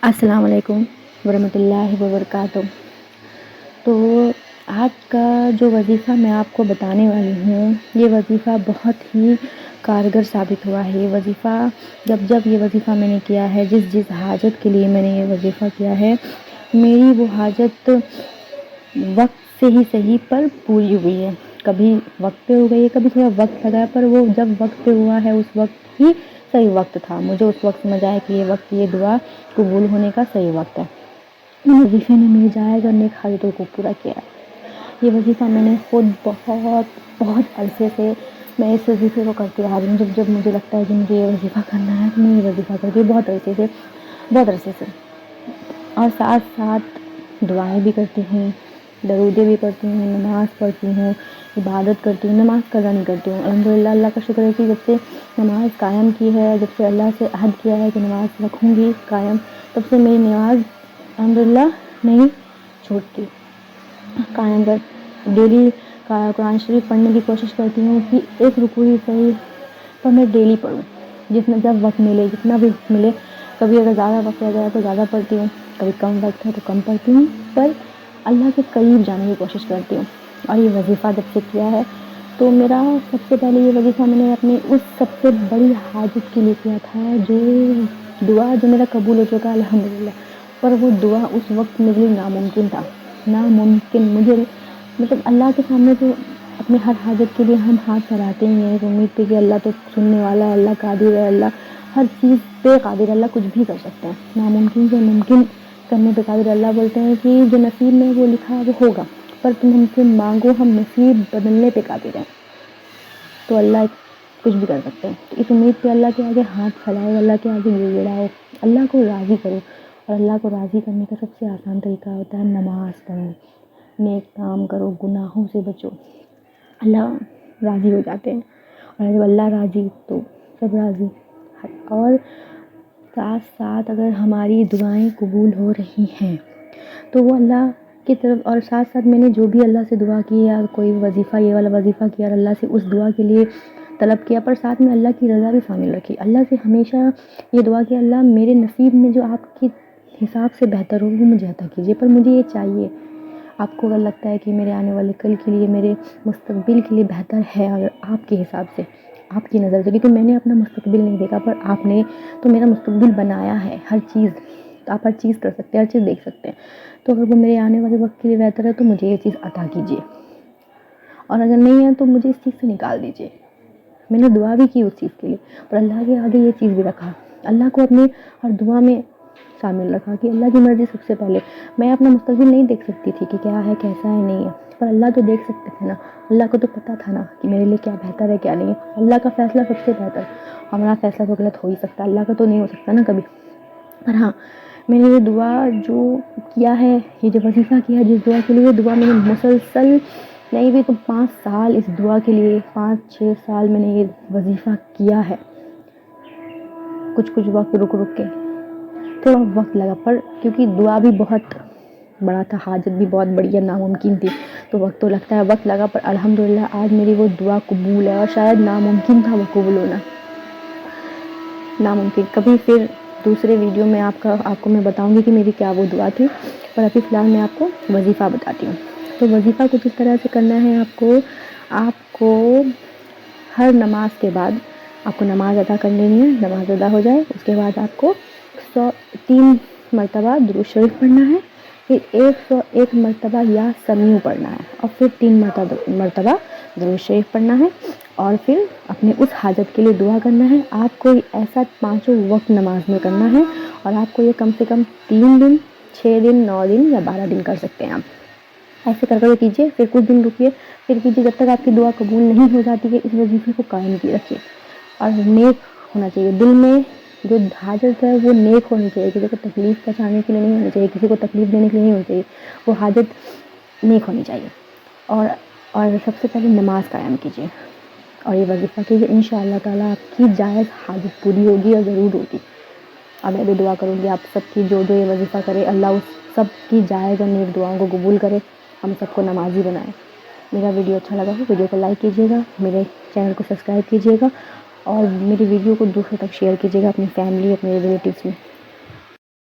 السلام علیکم ورحمۃ اللہ وبرکاتہ۔ تو آج کا جو وظیفہ میں آپ کو بتانے والی ہوں، یہ وظیفہ بہت ہی کارگر ثابت ہوا ہے۔ یہ وظیفہ جب یہ وظیفہ میں نے کیا ہے، جس حاجت کے لیے میں نے یہ وظیفہ کیا ہے، میری وہ حاجت وقت سے ہی صحیح پر پوری ہوئی ہے۔ کبھی وقت پہ ہو گئی ہے، کبھی تھوڑا وقت لگا ہے، پر وہ جب وقت پہ ہوا ہے اس وقت ہی صحیح وقت تھا۔ مجھے اس وقت سمجھ آیا کہ یہ وقت، یہ دعا قبول ہونے کا صحیح وقت ہے۔ ان وظیفے نے میری جائز اور نیک حاجتوں کو پورا کیا ہے۔ یہ وظیفہ میں نے خود بہت عرصے سے میں اس وظیفے کو کرتی رہا ہوں۔ جب مجھے لگتا ہے کہ مجھے یہ وظیفہ کرنا ہے تو میں یہ وظیفہ کرتی ہوں بہت عرصے سے، اور ساتھ ساتھ دعائیں بھی کرتی ہوں، درودیں بھی پڑھتی ہوں، نماز پڑھتی ہوں، عبادت کرتی ہوں۔ نماز قضا نہیں کرتی ہوں، الحمدللہ اللہ کا شکر ہے کہ جب سے نماز قائم کی ہے، جب سے اللہ سے عہد کیا ہے کہ نماز رکھوں گی قائم، تب سے میری نماز الحمدللہ نہیں چھوٹتی، قائم کر ڈیلی قرآن شریف پڑھنے کی کوشش کرتی ہوں کہ ایک رکوع ہی صحیح پر میں ڈیلی پڑھوں، جب وقت ملے، جتنا بھی وقت ملے۔ کبھی اگر زیادہ وقت رہ جائے تو زیادہ پڑھتی ہوں، کبھی کم وقت ہے تو کم پڑھتی ہوں، پر اللہ کے قریب جانے کی کوشش کرتی ہوں۔ اور یہ وظیفہ جب سے کیا ہے تو میرا سب سے پہلے یہ وظیفہ میں نے اپنی اس سب سے بڑی حاجت کے لیے کیا تھا، جو دعا جو میرا قبول ہو چکا الحمدللہ، پر وہ دعا اس وقت میرے لیے ناممکن تھا۔ مجھے مطلب اللہ کے سامنے تو اپنے ہر حاجت کے لیے ہم ہاتھ پھیلاتے ہی ہیں، امید پہ کہ اللہ تو سننے والا ہے، اللہ قادر ہے، اللہ ہر چیز پہ قادر ہے، اللہ کچھ بھی کر سکتے ہیں، ناممکن سے ممکن کرنے پہ قادر۔ اللہ بولتے ہیں کہ جو نصیب میں وہ لکھا ہے وہ ہوگا، پر تم ہم سے مانگو، ہم نصیب بدلنے پہ قادر ہیں، تو اللہ کچھ بھی کر سکتے ہیں۔ تو اس امید پہ اللہ کے آگے ہاتھ پھیلاؤ، اللہ کے آگے گر گڑاؤ، اللہ کو راضی کرو۔ اور اللہ کو راضی کرنے کا سب سے آسان طریقہ ہوتا ہے نماز پڑھو، نیک کام کرو، گناہوں سے بچو، اللہ راضی ہو جاتے ہیں، اور جب اللہ راضی تو سب راضی۔ اور ساتھ ساتھ اگر ہماری دعائیں قبول ہو رہی ہیں تو وہ اللہ کی طرف، اور ساتھ ساتھ میں نے جو بھی اللہ سے دعا کی یا کوئی وظیفہ، یہ والا وظیفہ کیا اور اللہ سے اس دعا کے لیے طلب کیا، پر ساتھ میں اللہ کی رضا بھی شامل رکھی۔ اللہ سے ہمیشہ یہ دعا کہ اللہ میرے نصیب میں جو آپ کے حساب سے بہتر ہو وہ مجھے عطا کیجیے، پر مجھے یہ چاہیے۔ آپ کو اگر لگتا ہے کہ میرے آنے والے کل کے لیے، میرے مستقبل کے لیے بہتر ہے، اگر آپ کے حساب سے، آپ کی نظر سے، کیونکہ میں نے اپنا مستقبل نہیں دیکھا، پر آپ نے تو میرا مستقبل بنایا ہے، ہر چیز آپ ہر چیز کر سکتے ہیں، ہر چیز دیکھ سکتے ہیں، تو اگر وہ میرے آنے والے وقت کے لیے بہتر ہے تو مجھے یہ چیز عطا کیجیے، اور اگر نہیں ہے تو مجھے اس چیز سے نکال دیجیے۔ میں نے دعا بھی کی اس چیز کے لیے، پر اللہ کے آگے یہ چیز بھی رکھا، اللہ کو اپنی ہر دعا میں شامل رکھا کہ اللہ کی مرضی سب سے پہلے۔ میں اپنا مستقبل نہیں دیکھ سکتی تھی کہ کیا ہے، کیسا ہے، نہیں ہے، پر اللہ تو دیکھ سکتے تھے نا، اللہ کو تو پتہ تھا نا کہ میرے لیے کیا بہتر ہے کیا نہیں ہے۔ اللہ کا فیصلہ سب سے بہتر، ہمارا فیصلہ تو غلط ہو ہی سکتا ہے، اللہ کا تو نہیں ہو سکتا نا کبھی۔ پر ہاں، میں نے یہ دعا جو کیا ہے، یہ جو وظیفہ کیا ہے جس دعا کے لیے، یہ دعا میں نے مسلسل نہیں بھی تو 5 سال اس دعا کے لیے، 5-6 سال میں نے یہ وظیفہ کیا ہے، کچھ وقت رک کے، تھوڑا وقت لگا، پر کیونکہ دعا بھی بہت بڑا تھا، حاجت بھی بہت بڑی ہے، ناممکن تھی، تو وقت تو لگتا ہے، وقت لگا، پر الحمدللہ آج میری وہ دعا قبول ہے، اور شاید ناممکن تھا وہ قبول ہونا، ناممکن۔ کبھی پھر دوسرے ویڈیو میں آپ کو میں بتاؤں گی کہ میری کیا وہ دعا تھی، پر ابھی فی الحال میں آپ کو وظیفہ بتاتی ہوں۔ تو وظیفہ کچھ اس طرح سے کرنا ہے، آپ کو ہر نماز کے بعد آپ کو نماز ادا کر لینی ہے، نماز ادا ہو جائے اس کے بعد آپ کو 103 مرتبہ درود شریف پڑھنا ہے، پھر 101 مرتبہ یا سمیع پڑھنا ہے، اور پھر 3 مرتبہ درود شریف پڑھنا ہے، اور پھر اپنے اس حاجت کے لیے دعا کرنا ہے۔ آپ کو ایسا 5 وقت نماز میں کرنا ہے، اور آپ کو یہ کم سے کم 3 دن، 6 دن، 9 دن یا 12 دن کر سکتے ہیں آپ، ایسے کر کے کیجیے، پھر کچھ دن رکیے، پھر کیجیے، جب تک آپ کی دعا قبول نہیں ہو جاتی ہے۔ اس وظیفے کو قائم کی رکھیے، اور نیک ہونا چاہیے، دل میں جو حاجت ہے وہ نیک ہونی چاہیے، کسی کو تکلیف پہنچانے کے لیے نہیں ہونی چاہیے، کسی کو تکلیف دینے کے لیے نہیں ہونی چاہیے، وہ حاجت نیک ہونی چاہیے۔ اور سب سے پہلے نماز قائم کیجیے اور یہ وظیفہ کیجیے، انشاءاللہ تعالیٰ آپ کی جائز حاجت پوری ہوگی، اور ضرور ہوگی۔ اور میں بھی دعا کروں گی آپ سب کی، جو یہ وظیفہ کرے، اللہ اس سب کی جائز اور نیک دعاؤں کو قبول کرے، ہم سب کو نمازی بنائے۔ میرا ویڈیو اچھا لگا ہو، ویڈیو کو لائک کیجیے گا، میرے چینل کو سبسکرائب کیجیے گا، اور میری ویڈیو کو دوسروں تک شیئر کیجیے گا، اپنی فیملی، اپنے ریلیٹیوز میں۔